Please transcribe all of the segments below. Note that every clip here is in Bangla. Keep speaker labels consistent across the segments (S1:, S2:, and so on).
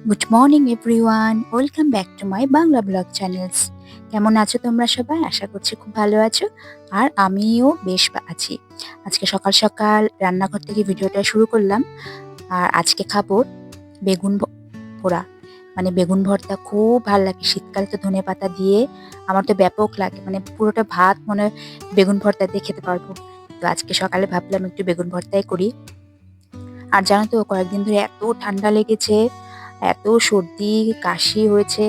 S1: Good morning everyone, welcome back to my Bangla blog channels. কেমন আছো তোমরা সবাই? আশা করছি খুব ভালো আছো। আর আমিও বেশ আছি। আজকে সকাল সকাল রান্নাঘর থেকে ভিডিওটা শুরু করলাম। আর আজকে খাবো বেগুন পোড়া, মানে বেগুন ভর্তা। খুব ভালো লাগে শীতকালে তো ধনেপাতা দিয়ে আমার তো ব্যাপক লাগে, মানে পুরোটা ভাত মনে হয় বেগুন ভর্তা দিয়ে খেতে পারবো। তো আজকে সকালে ভাবলাম একটু বেগুন ভর্তাই করি। আর জানো তো কয়েকদিন ধরে এত ঠান্ডা লেগেছে, এত সর্দি কাশি হয়েছে,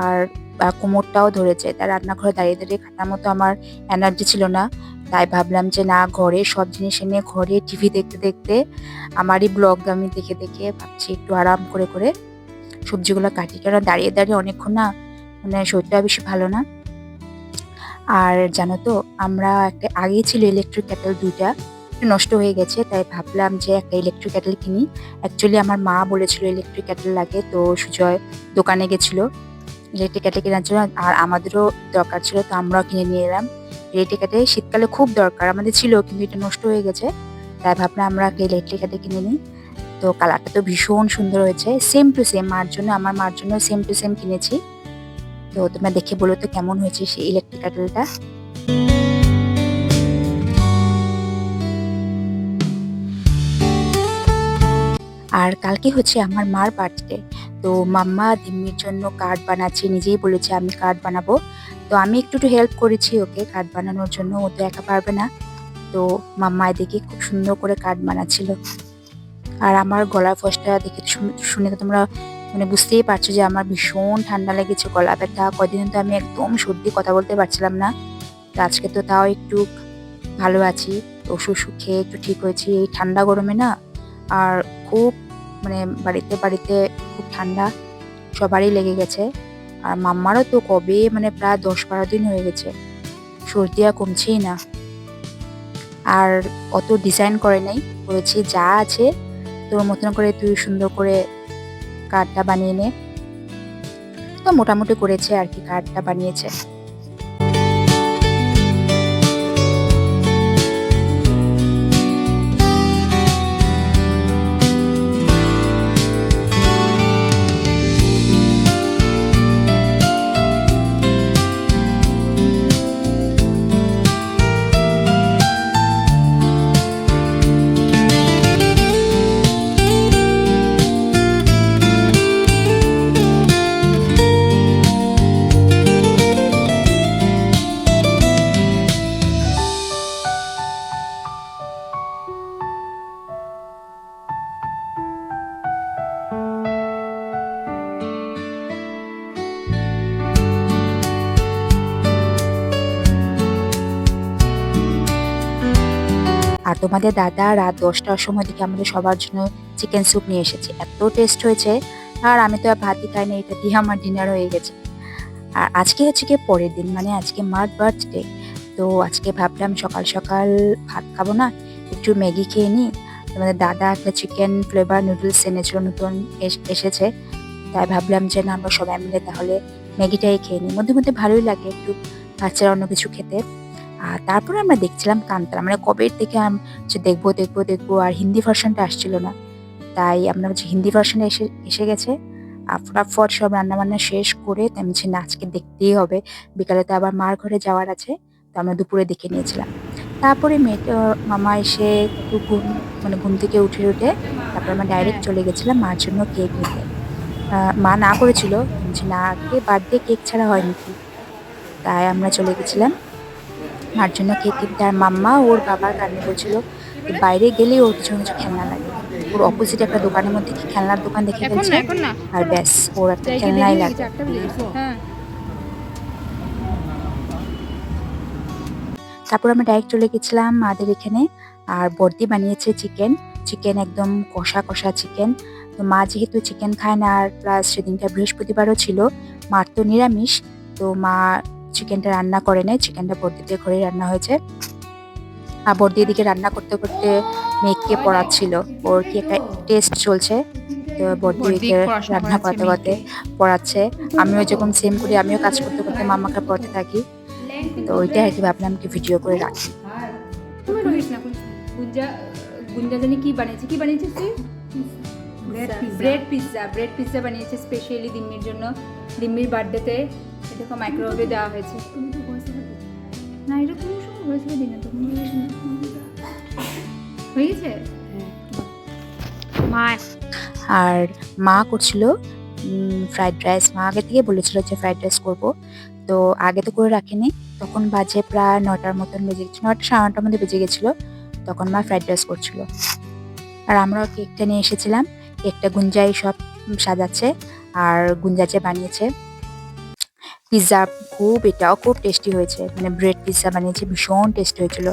S1: আর কোমরটাও ধরেছে। তাই রান্নাঘরে দাঁড়িয়ে দাঁড়িয়ে খাটার মতো আমার এনার্জি ছিল না। তাই ভাবলাম যে না, ঘরে সব জিনিস এনে ঘরে টিভি দেখতে দেখতে আমারই ব্লগ আমি দেখে দেখে ভাবছি একটু আরাম করে করে সবজিগুলো কাটি, কারণ দাঁড়িয়ে দাঁড়িয়ে অনেকক্ষণ না, মানে শরীরটা বেশি ভালো না। আর জানো তো, আমরা একটা আগেই ছিল ইলেকট্রিক কেটেল দুইটা, নষ্ট হয়ে গেছে। তাই ভাবলাম যে একটা ইলেকট্রিক কেটেল কিনি। অ্যাকচুয়ালি আমার মা বলেছিল ইলেকট্রিক কেটেল লাগে, তো সুজয় দোকানে গেছিল ইলেকট্রিক কেটেল কেনার জন্য। আর আমাদেরও দরকার ছিল, তো আমরাও কিনে নিয়ে এলাম। ইলেকট্রিক কেটেল শীতকালে খুব দরকার, আমাদের ছিল কিন্তু এটা নষ্ট হয়ে গেছে। তাই ভাবলাম আমরা একটা ইলেকট্রিক কেটেল কিনে নিই। তো কালারটা তো ভীষণ সুন্দর হয়েছে, সেম টু সেম মার জন্য, আমার মার জন্য সেম টু সেম কিনেছি। তো তোমরা দেখে বলো তো কেমন হয়েছে সেই ইলেকট্রিক কেটেলটা। আর কালকে হচ্ছে আমার মার বার্থডে। তো মাম্মা দিম্মির জন্য কার্ড বানাচ্ছে, নিজেই বলেছে আমি কার্ড বানাবো। তো আমি একটু একটু হেল্প করেছি ওকে কার্ড বানানোর জন্য, ও তো একা পারবে না। তো মাম্মা এদিকে খুব সুন্দর করে কার্ড বানাচ্ছিল। আর আমার গলার ফসটা দেখে শুনে তো তোমরা মানে বুঝতেই পারছো যে আমার ভীষণ ঠান্ডা লেগেছে, গলা ব্যথা। কদিন তো আমি একদম সর্দি, কথা বলতে পারছিলাম না। তো আজকে তো তাও একটু ভালো আছি, ওষুধ খেয়ে একটু ঠিক হয়েছি। এই ঠান্ডা গরমে না, আর খুব মানে বাড়িতে বাড়িতে খুব ঠান্ডা সবারই লেগে গেছে। আর মাম্মারও তো কবে মানে প্রায় 10-12 দিন হয়ে গেছে, সর্দি আর কমছেই না। আর অত ডিজাইন করে নাই, বলেছি যা আছে তোর মতন করে তুই সুন্দর করে কার্ডটা বানিয়ে নে। তো মোটামুটি করেছে আর কি, কার্ডটা বানিয়েছে। আর তোমাদের দাদা রাত 10টার সময় দিকে আমাদের সবার জন্য চিকেন স্যুপ নিয়ে এসেছে, এত টেস্ট হয়েছে। আর আমি তো আর ভাতই খাই না, এটা দিয়ে আমার ডিনার হয়ে গেছে। আর আজকে হচ্ছে কি পরের দিন, মানে আজকে মার বার্থডে। তো আজকে ভাবলাম সকাল সকাল ভাত খাবো না, একটু ম্যাগি খেয়ে নিই। তোমাদের দাদা একটা চিকেন ফ্লেভার নুডলস এনেছিল, নতুন এসেছে। তাই ভাবলাম যে না, আমরা সবাই মিলে তাহলে ম্যাগিটাই খেয়ে নিই, মধ্যে মধ্যে ভালোই লাগে একটু বাচ্চারা অন্য কিছু খেতে। আর তারপরে আমরা দেখছিলাম কান্তারা, মানে কবে থেকে যে দেখবো দেখবো দেখবো, আর হিন্দি ভার্সনটা আসছিল না। তাই আমরা হচ্ছে হিন্দি ভার্সনে এসে এসে গেছে। আর ফটাফট সব রান্নাবান্না শেষ করে তাই আমি না আজকে দেখতেই হবে, বিকালে তো আবার মার ঘরে যাওয়ার আছে। তো আমরা দুপুরে দেখে নিয়েছিলাম। তারপরে মেয়েটা মামা এসে একটু মানে ঘুম থেকে উঠে উঠে তারপর আমরা ডাইরেক্ট চলে গেছিলাম মার জন্য কেক নিতে। মা না করেছিল, বলছি না আজকে বার্থডে কেক ছাড়া হয় নাকি। তাই আমরা চলে গেছিলাম মার জন্য কেক কিনতে। আর মাম্মা ওর বাবার কারণে বলছিল যে বাইরে গেলেই ওর কিছু কিছু খেলনা লাগে। ওর অপোজিট একটা দোকানের মধ্যে কি খেলনার দোকান দেখে
S2: এখন না
S1: ফেলছে,
S2: এখন না
S1: আর
S2: শোনো,
S1: ব্যাস ওর একটা
S2: জায়গা দেরি
S1: খেলনাই
S2: হয়ে গেছে,
S1: লাগে।
S2: 8টা বেজে গেছে। হ্যাঁ,
S1: তারপর আমরা ডাইরেক্ট চলে গেছিলাম মাদের এখানে। আর বর্দি বানিয়েছে চিকেন, চিকেন একদম কষা কষা চিকেন। তো মা যেহেতু চিকেন খায় না, আর প্লাস সেদিনটা বৃহস্পতিবারও ছিল, মার তো নিরামিষ। তো মা চিকেনটা রান্না করে নেয়, চিকেনটা বর্দিদের ঘরে রান্না হয়েছে। আর বর্দি এদিকে রান্না করতে করতে মেয়েকে পড়াচ্ছিল, ওর কি একটা টেস্ট চলছে। তো বর্দি
S2: বড়দি
S1: ওইকে
S2: পড়াশোনা
S1: রান্না
S2: করাচ্ছে
S1: করতে করতে
S2: মেয়েকে।
S1: পড়াচ্ছে। আমিও যখন সেম করি, আমিও কাজ করতে করতে মাম্মাকে পড়াতে থাকি। তো ওইটাই আর কি, ভাবলাম কি ভিডিও করে রাখি।
S2: তুমি রহিস না, গুঞ্জা গুঞ্জা জানি কি বানিয়েছে তুই? ব্রেড পিৎজা বানিয়েছে স্পেশালি দিম্মির জন্য, দিম্মির বার্থডেতে। এরকম মাইক্রোওয়েভে দেওয়া হয়েছে। তুমি তো ভয়েসে না, এটা তুমি সময় ভয়েসে দিই না, তুমি হয়ে গেছে। মা
S1: আর মা করছিল ফ্রাইড রাইস। মা আগে থেকে বলেছিল যে ফ্রাইড রাইস করব, তো আগে তো করে রাখিনি। তখন বাজে প্রায় 9টার মতন বেজে গেছিল, 9টা সাড়ে 9টার মধ্যে বেজে গেছিল। তখন মা ফ্রাইড রাইস করছিল, আর আমরাও কেকটা নিয়ে এসেছিলাম। কেকটা গুঞ্জাই সব সাজাচ্ছে, আর গুঞ্জা যে বানিয়েছে পিৎজা, এটাও খুব টেস্টি হয়েছে। মানে ব্রেড পিৎজা বানিয়েছে, ভীষণ টেস্টি হয়েছিল।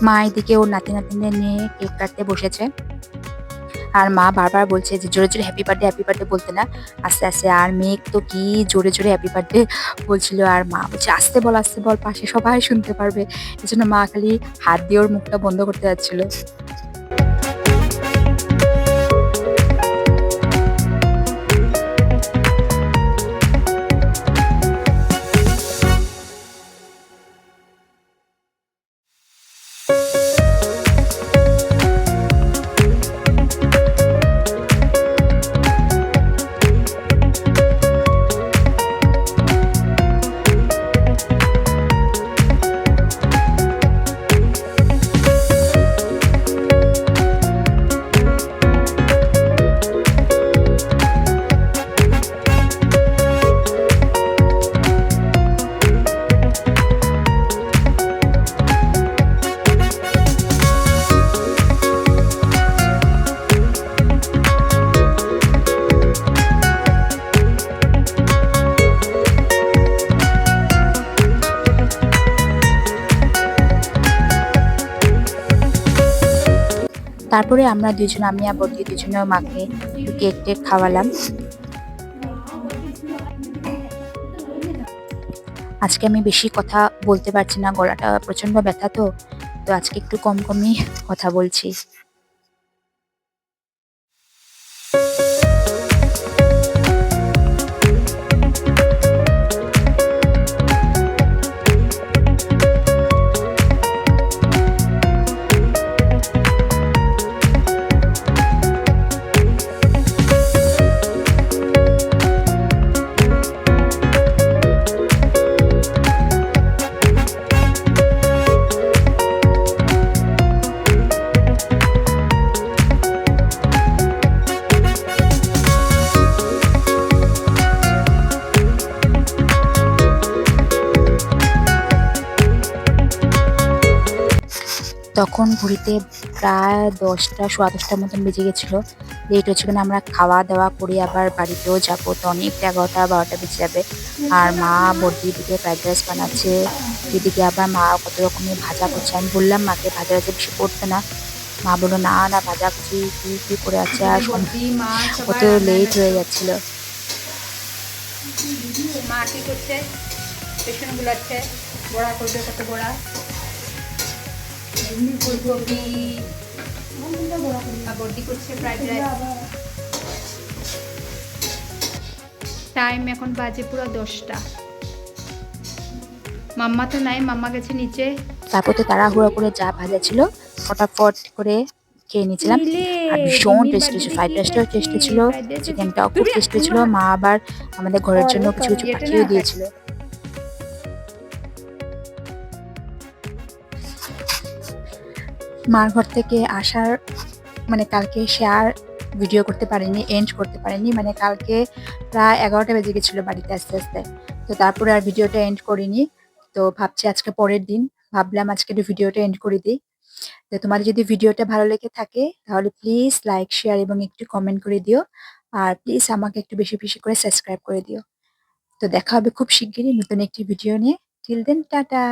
S1: মা এদিকে ওর নাতি নাতিনদের নিয়ে কেক কাটতে বসেছে, আর মা বারবার বলছে যে জোরে জোরে হ্যাপি বার্থডে বলতে না, আস্তে আস্তে। আর মেয়ে তো কি জোরে জোরে হ্যাপি বার্থডে বলছিল, আর মা বলছে আস্তে বল, পাশে সবাই শুনতে পারবে। এই জন্য মা খালি হাত দিয়ে ওর মুখটা বন্ধ করতে যাচ্ছিল। তারপরে আমরা দুজন, আমি আর বর্দি দুজনেও মাকে একটু কেক টেক খাওয়ালাম। আজকে আমি বেশি কথা বলতে পারছি না, গলাটা প্রচন্ড ব্যথা, তো তো আজকে একটু কম কমই কথা বলছি। তখন ঘড়িতে প্রায় 10টা, সোয়া 10টার মতন বেজে গেছিলো। লেট হচ্ছে, মানে আমরা খাওয়া দাওয়া করে আবার বাড়িতেও যাবো, তো অনেকটা 11টা 12টা বেজে যাবে। আর মা বড়দির দিকে ফ্রাইড রাইস বানাচ্ছে, এদিকে আবার মা কত রকমের ভাজা করছে। আমি বললাম মাকে ভাজা ভাজা বেশি করতে না, মা বললো না না ভাজা ভুজি কি করে আছে, আর কত লেট হয়ে যাচ্ছিল।
S2: মা কি করছে, পেছনে গুলাচ্ছে, বড়া করবে, কত বড়া, ফুলকপি, বড়ি করছে ফ্রাইড রাইস। টাইম এখন বাজে পুরো 10টা। মাম্মা তো নাই, মাম্মা গেছে নিচে।
S1: তারপর তো তাড়াহুড়ো করে যা ভাজা ছিল ফটাফট করে খেয়ে নিয়েছিলাম। আর ভীষণ টেস্টি ছিল, ফ্রাইড রাইসটাও টেস্টি ছিল, চিকেনটাও খুব টেস্টি ছিল। মা আবার আমাদের ঘরের জন্য কিছু কিছু পাঠিয়েও দিয়েছিল। মার ঘর থেকে আসার মানে কালকে সে আর ভিডিও করতে পারিনি, এন্ড করতে পারিনি। মানে কালকে প্রায় 11টা বেজে গেছিলো বাড়িতে আসতে আসতে, তো তারপরে আর ভিডিওটা এন্ড করিনি। তো ভাবছি আজকে পরের দিন, ভাবলাম আজকে একটু ভিডিওটা এন্ড করে দিই। তো তোমাদের যদি ভিডিওটা ভালো লেগে থাকে তাহলে প্লিজ লাইক, শেয়ার এবং একটু কমেন্ট করে দিও। আর প্লিজ আমাকে একটু বেশি বেশি করে সাবস্ক্রাইব করে দিও। তো দেখা হবে খুব শিগগিরই নতুন একটি ভিডিও নিয়ে। Till then tata.